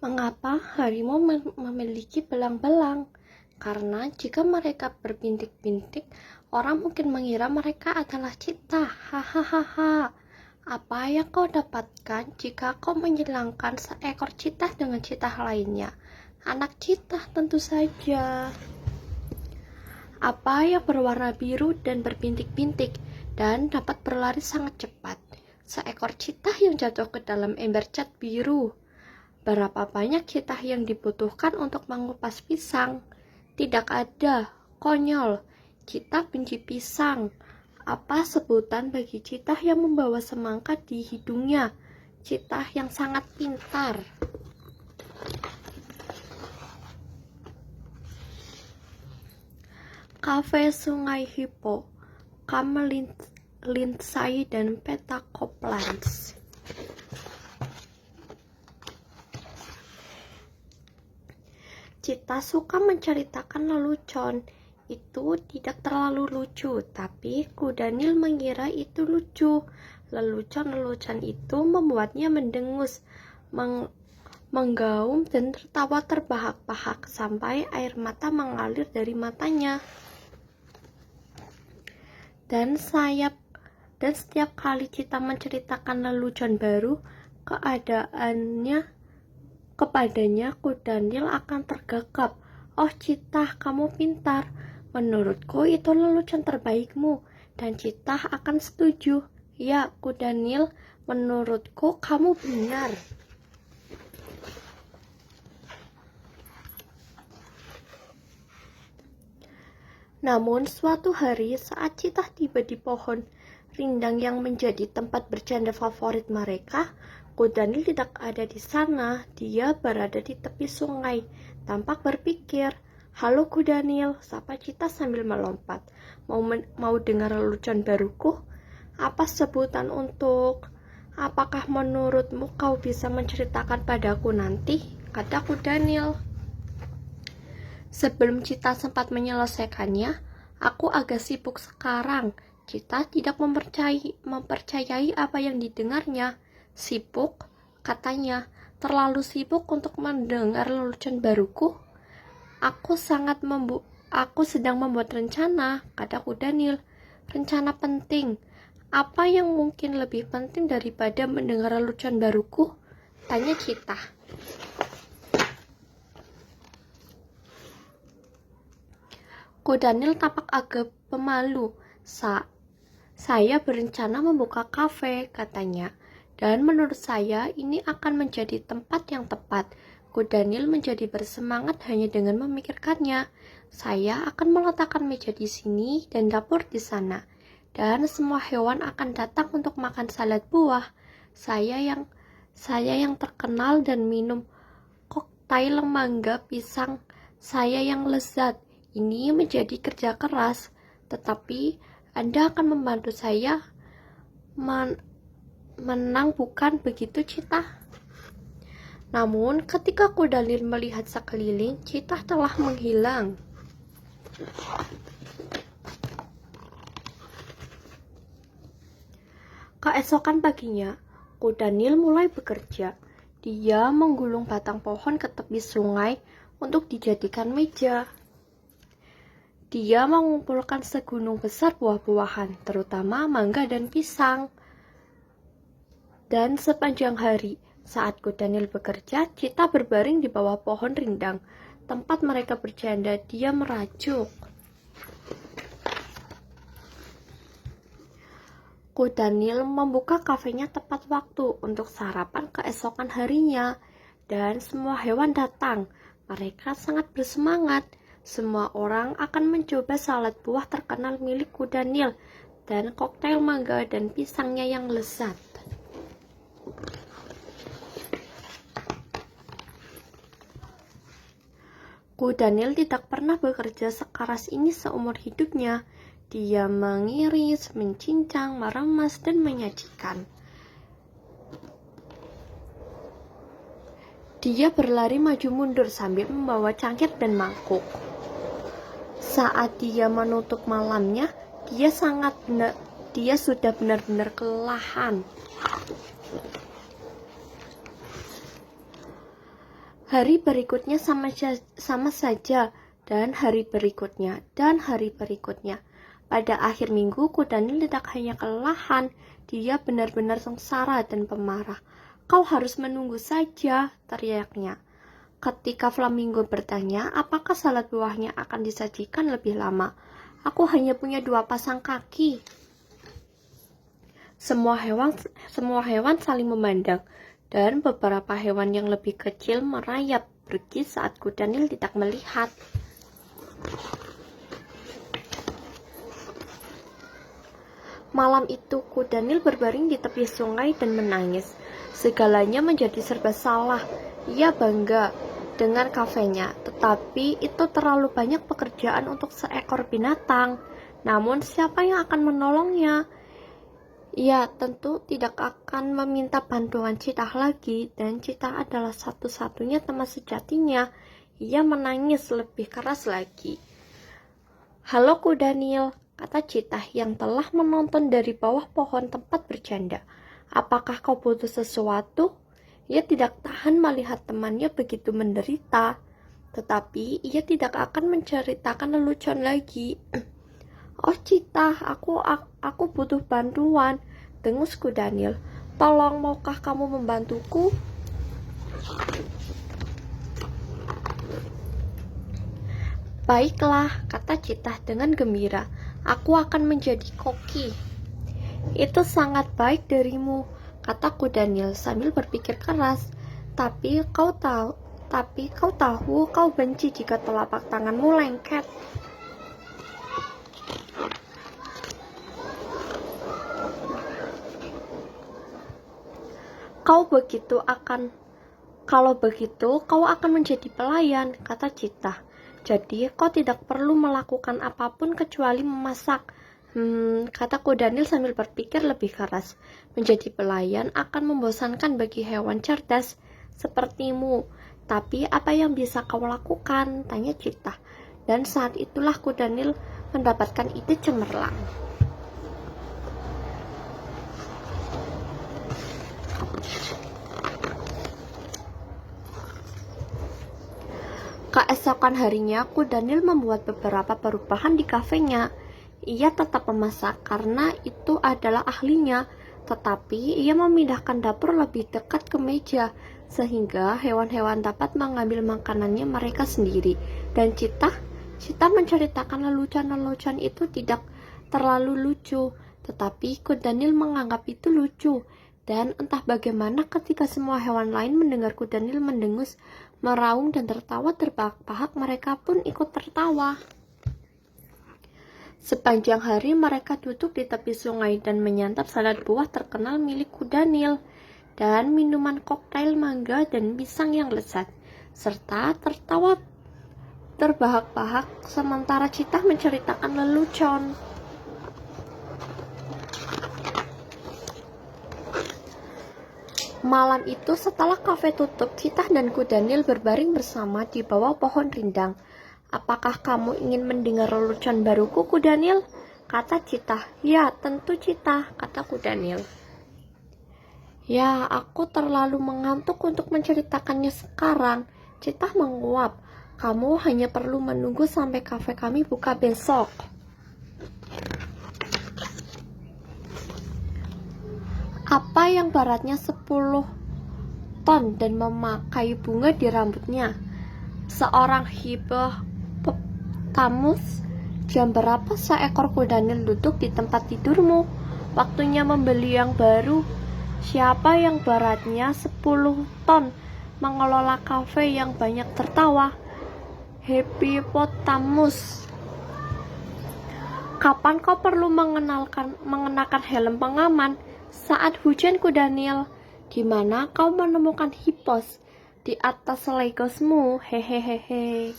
Mengapa harimau memiliki belang-belang? Karena jika mereka berbintik-bintik, orang mungkin mengira mereka adalah cheetah. Hahaha. Apa yang kau dapatkan jika kau menghilangkan seekor cheetah dengan cheetah lainnya? Anak cheetah tentu saja. Apa yang berwarna biru dan berbintik-bintik dan dapat berlari sangat cepat? Seekor cheetah yang jatuh ke dalam ember cat biru. Berapa banyak cheetah yang dibutuhkan untuk mengupas pisang? Tidak ada, konyol. Cheetah benci pisang. Apa sebutan bagi cheetah yang membawa semangka di hidungnya? Cheetah yang sangat pintar. Kafe Sungai Hippo, Lindsay dan Petacoplanus. Cheetah suka menceritakan lelucon. Itu tidak terlalu lucu, tapi kuda Nil mengira itu lucu. Lelucon-lelucon itu membuatnya mendengus, menggaum dan tertawa terbahak-bahak sampai air mata mengalir dari matanya. Dan setiap kali Cheetah menceritakan lelucon baru, kepadanya kuda Nil akan tergagap. Oh Cheetah, kamu pintar. Menurutku itu lelucon terbaikmu. Dan Cheetah akan setuju. Ya, kuda Nil, menurutku kamu benar. Namun suatu hari saat Cheetah tiba di pohon rindang yang menjadi tempat bercanda favorit mereka, kuda Nil tidak ada di sana. Dia berada di tepi sungai. Tampak berpikir, "Halo kuda Nil," sapa Cheetah sambil melompat. Mau dengar lelucon baruku? Apa sebutan untuk? Apakah menurutmu kau bisa menceritakan padaku nanti? Kata kuda Nil. Sebelum Cheetah sempat menyelesaikannya, aku agak sibuk sekarang. Cheetah tidak mempercayai apa yang didengarnya. Sibuk, katanya, terlalu sibuk untuk mendengar lelucon baruku. Aku sedang membuat rencana, kata kuda Nil. Rencana penting. Apa yang mungkin lebih penting daripada mendengar lelucon baruku? Tanya Cheetah. Kuda Nil tampak agak pemalu. Saya berencana membuka kafe, katanya. Dan menurut saya ini akan menjadi tempat yang tepat. Kuda Nil menjadi bersemangat hanya dengan memikirkannya. Saya akan meletakkan meja di sini dan dapur di sana. Dan semua hewan akan datang untuk makan salad buah. Saya yang terkenal dan minum koktail mangga pisang saya yang lezat. Ini menjadi kerja keras, tetapi Anda akan membantu saya menang, bukan begitu, Cheetah? Namun, ketika kuda Nil melihat sekeliling, Cheetah telah menghilang. Keesokan paginya, kuda Nil mulai bekerja. Dia menggulung batang pohon ke tepi sungai untuk dijadikan meja. Dia mengumpulkan segunung besar buah-buahan, terutama mangga dan pisang. Dan sepanjang hari, saat kuda Nil bekerja, Cheetah berbaring di bawah pohon rindang. Tempat mereka bercanda, dia merajuk. Kuda Nil membuka kafenya tepat waktu untuk sarapan keesokan harinya. Dan semua hewan datang. Mereka sangat bersemangat. Semua orang akan mencoba salad buah terkenal milik kuda Nil dan koktail mangga dan pisangnya yang lezat. Kuda Nil tidak pernah bekerja sekeras ini seumur hidupnya. Dia mengiris, mencincang, meremas, dan menyajikan. Dia berlari maju mundur sambil membawa cangkir dan mangkuk. Saat dia menutup malamnya, dia sudah benar-benar kelelahan. Hari berikutnya sama saja, dan hari berikutnya, dan hari berikutnya. Pada akhir minggu, Kudanil tidak hanya kelelahan, dia benar-benar sengsara dan pemarah. "Kau harus menunggu saja," teriaknya. Ketika Flamingo bertanya, apakah salad buahnya akan disajikan lebih lama. "Aku hanya punya 2 pasang kaki." Semua hewan saling memandang, dan beberapa hewan yang lebih kecil merayap pergi saat Kudanil tidak melihat. Malam itu, Kudanil berbaring di tepi sungai dan menangis. Segalanya menjadi serba salah. Ia bangga dengan kafenya, tetapi itu terlalu banyak pekerjaan untuk seekor binatang. Namun, siapa yang akan menolongnya? Ia tentu tidak akan meminta bantuan Citah lagi, dan Citah adalah satu-satunya teman sejatinya. Ia menangis lebih keras lagi. "Halo Kudanil," kata Citah yang telah menonton dari bawah pohon tempat bercanda. "Apakah kau butuh sesuatu?" Ia tidak tahan melihat temannya begitu menderita, tetapi ia tidak akan menceritakan lelucon lagi. "Oh Citah, aku butuh bantuan," dengus Kudanil. "Tolong, maukah kamu membantuku?" "Baiklah," kata Citah dengan gembira. "Aku akan menjadi koki." "Itu sangat baik darimu," kata Kudanil sambil berpikir keras. Tapi kau tahu kau benci jika telapak tanganmu lengket." Kalau begitu, kau akan menjadi pelayan," kata Citah. "Jadi, kau tidak perlu melakukan apapun kecuali memasak." Kata Kudanil sambil berpikir lebih keras. "Menjadi pelayan akan membosankan bagi hewan cerdas sepertimu. Tapi apa yang bisa kau lakukan?" tanya Citah. Dan saat itulah Kudanil mendapatkan ide cemerlang. Keesokan harinya, Kudanil membuat beberapa perubahan di kafenya. Ia tetap memasak karena itu adalah ahlinya, tetapi ia memindahkan dapur lebih dekat ke meja, sehingga hewan-hewan dapat mengambil makanannya mereka sendiri. Dan Citah menceritakan lelucon-lelucon itu tidak terlalu lucu, tetapi Kudanil menganggap itu lucu. Dan entah bagaimana ketika semua hewan lain mendengar Kudanil mendengus, meraung dan tertawa terbahak-bahak, mereka pun ikut tertawa. Sepanjang hari mereka duduk di tepi sungai dan menyantap salad buah terkenal milik Kudanil, dan minuman koktail mangga dan pisang yang lezat, serta tertawa terbahak-bahak sementara Citah menceritakan lelucon. Malam itu setelah kafe tutup, Citah dan Kudanil berbaring bersama di bawah pohon rindang. "Apakah kamu ingin mendengar lelucon baruku, Kudanil?" kata Citah. "Ya, tentu Citah," kata Kudanil. "Ya, aku terlalu mengantuk untuk menceritakannya sekarang," Citah menguap. "Kamu hanya perlu menunggu sampai kafe kami buka besok." "Apa yang beratnya 10 ton dan memakai bunga di rambutnya? Seorang hippopotamus? Jam berapa seekor Kudanil duduk di tempat tidurmu? Waktunya membeli yang baru. Siapa yang beratnya 10 ton mengelola kafe yang banyak tertawa? Hippopotamus. Kapan kau perlu mengenakan helm pengaman? Saat hujan, Kudanil. Di mana kau menemukan hippos? Di atas Legosmu, hehehehe.